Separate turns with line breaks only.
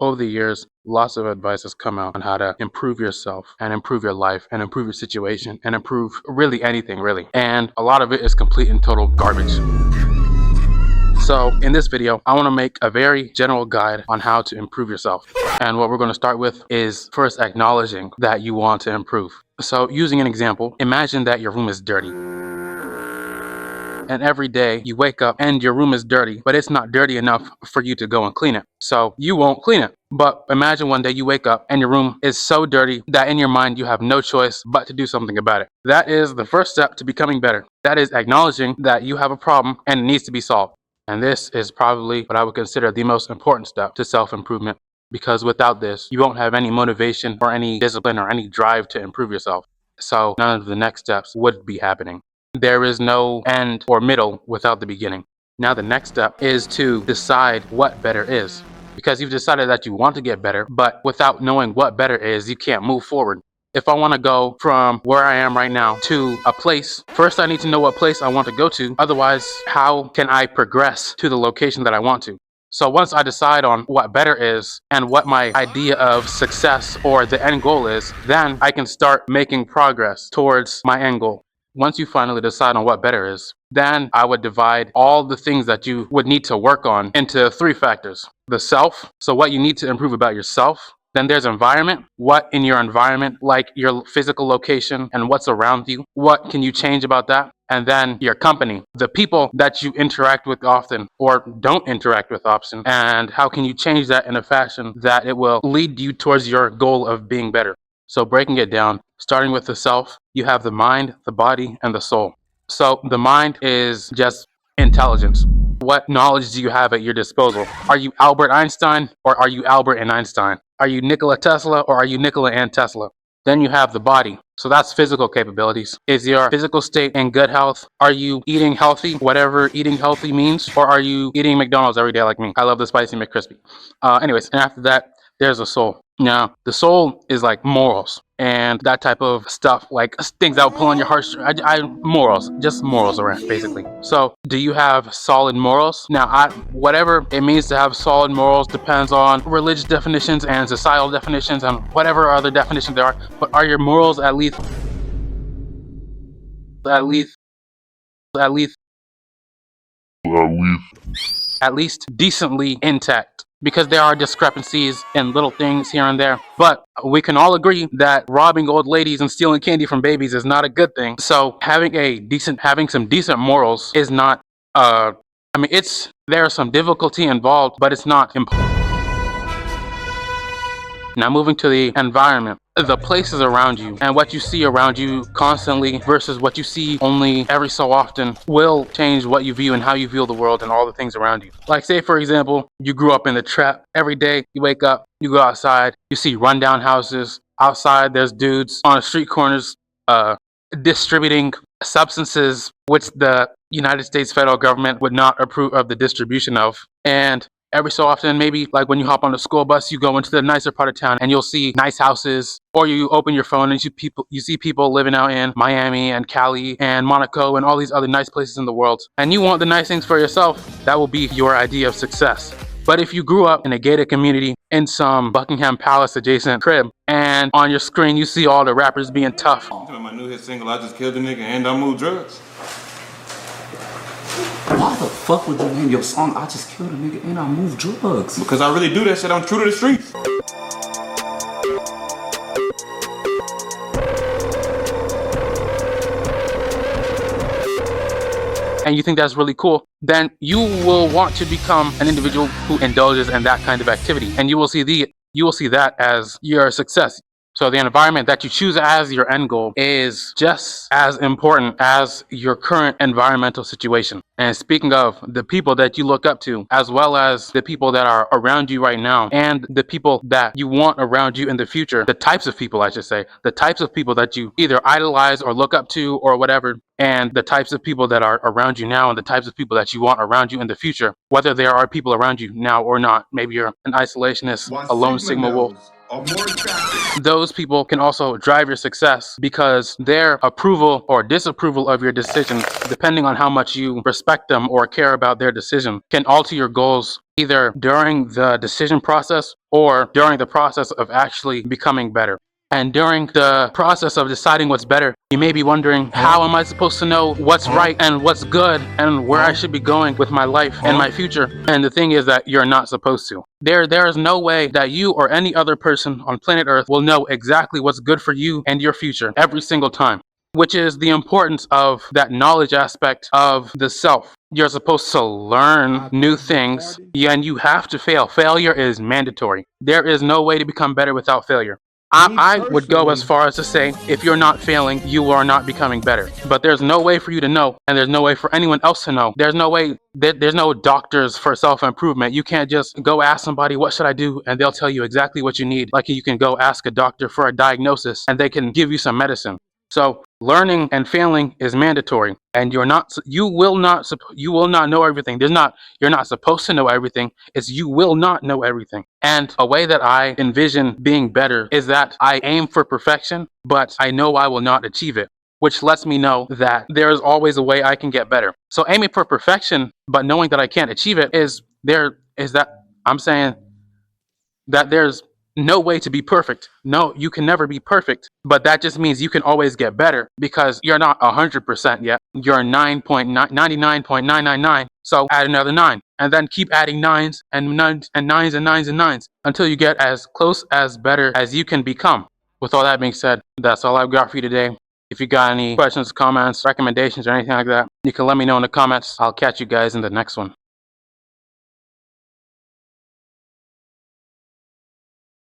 Over the years, lots of advice has come out on how to improve yourself and improve your life and improve your situation and improve really anything, really. And a lot of it is complete and total garbage. So in this video, I want to make a very general guide on how to improve yourself. And what we're going to start with is first acknowledging that you want to improve. So using an example, imagine that your room is dirty. And every day you wake up and your room is dirty, but it's not dirty enough for you to go and clean it. So you won't clean it. But imagine one day you wake up and your room is so dirty that in your mind you have no choice but to do something about it. That is the first step to becoming better. That is acknowledging that you have a problem and it needs to be solved. And this is probably what I would consider the most important step to self-improvement, because without this, you won't have any motivation or any discipline or any drive to improve yourself. So none of the next steps would be happening. There is no end or middle without the beginning. Now the next step is to decide what better is, because you've decided that you want to get better, but without knowing what better is, you can't move forward. If I want to go from where I am right now to a place, first I need to know what place I want to go to. Otherwise, how can I progress to the location that I want to? So once I decide on what better is and what my idea of success or the end goal is, then I can start making progress towards my end goal. Once you finally decide on what better is, then I would divide all the things that you would need to work on into 3 factors. The self, so what you need to improve about yourself. Then there's environment, what in your environment, like your physical location and what's around you, what can you change about that? And then your company, the people that you interact with often or don't interact with often, and how can you change that in a fashion that it will lead you towards your goal of being better. So breaking it down, starting with the self, you have the mind, the body, and the soul. So the mind is just intelligence. What knowledge do you have at your disposal? Are you Albert Einstein or are you Albert and Einstein? Are you Nikola Tesla or are you Nikola and Tesla? Then you have the body. So that's physical capabilities. Is your physical state in good health? Are you eating healthy, whatever eating healthy means? Or are you eating McDonald's every day like me? I love the spicy McCrispy. Anyways, and after that, there's a soul. Now, the soul is like morals and that type of stuff, like things that will pull on your heartstrings. Morals, just morals around, basically. So, do you have solid morals? Now, whatever it means to have solid morals depends on religious definitions and societal definitions and whatever other definitions there are. But are your morals at least decently intact? Because there are discrepancies in little things here and there. But we can all agree that robbing old ladies and stealing candy from babies is not a good thing. So having some decent morals is not, there's some difficulty involved, but it's not important. Now moving to the environment, the places around you and what you see around you constantly versus what you see only every so often will change what you view and how you view the world and all the things around you. Like say for example, you grew up in the trap. Every day you wake up, you go outside, you see rundown houses. Outside there's dudes on the street corners distributing substances which the United States federal government would not approve of the distribution of. And every so often, maybe like when you hop on the school bus, you go into the nicer part of town and you'll see nice houses, or you open your phone and you see people living out in Miami and Cali and Monaco and all these other nice places in the world. And you want the nice things for yourself. That will be your idea of success. But if you grew up in a gated community in some Buckingham Palace adjacent crib, and on your screen you see all the rappers being tough.
My new hit single, I just killed a nigga and I moved drugs.
Why the fuck would you name your song I Just Killed a Nigga and I Moved Drugs?
Because I really do that shit. I'm true to the streets.
And you think that's really cool, then you will want to become an individual who indulges in that kind of activity, and you will see that as your success. So the environment that you choose as your end goal is just as important as your current environmental situation. And speaking of the people that you look up to, as well as the people that are around you right now, and the people that you want around you in the future, the types of people, I should say, the types of people that you either idolize or look up to or whatever, and the types of people that are around you now and the types of people that you want around you in the future, whether there are people around you now or not. Maybe you're an isolationist, a lone Sigma wolf. Those people can also drive your success because their approval or disapproval of your decisions, depending on how much you respect them or care about their decision, can alter your goals either during the decision process or during the process of actually becoming better. And during the process of deciding what's better, you may be wondering, how am I supposed to know what's right and what's good and where I should be going with my life and my future? And the thing is that you're not supposed to. There is no way that you or any other person on planet Earth will know exactly what's good for you and your future every single time, which is the importance of that knowledge aspect of the self. You're supposed to learn new things, and you have to fail. Failure is mandatory. There is no way to become better without failure. I would go as far as to say, if you're not failing, you are not becoming better. But there's no way for you to know, and there's no way for anyone else to know. There's no way, there's no doctors for self-improvement. You can't just go ask somebody, what should I do? And they'll tell you exactly what you need. Like you can go ask a doctor for a diagnosis, and they can give you some medicine. So learning and failing is mandatory, and you will not know everything. You're not supposed to know everything. It's you will not know everything. And a way that I envision being better is that I aim for perfection, but I know I will not achieve it, which lets me know that there is always a way I can get better. So aiming for perfection, but knowing that I can't achieve it is that I'm saying that there's no way to be perfect. No, you can never be perfect, but that just means you can always get better because you're not 100% yet. You're 99.999. So add another 9 and then keep adding nines and nines and nines and nines and nines until you get as close as better as you can become. With all that being said, that's all I've got for you today. If you got any questions, comments, recommendations, or anything like that, you can let me know in the comments. I'll catch you guys in the next one.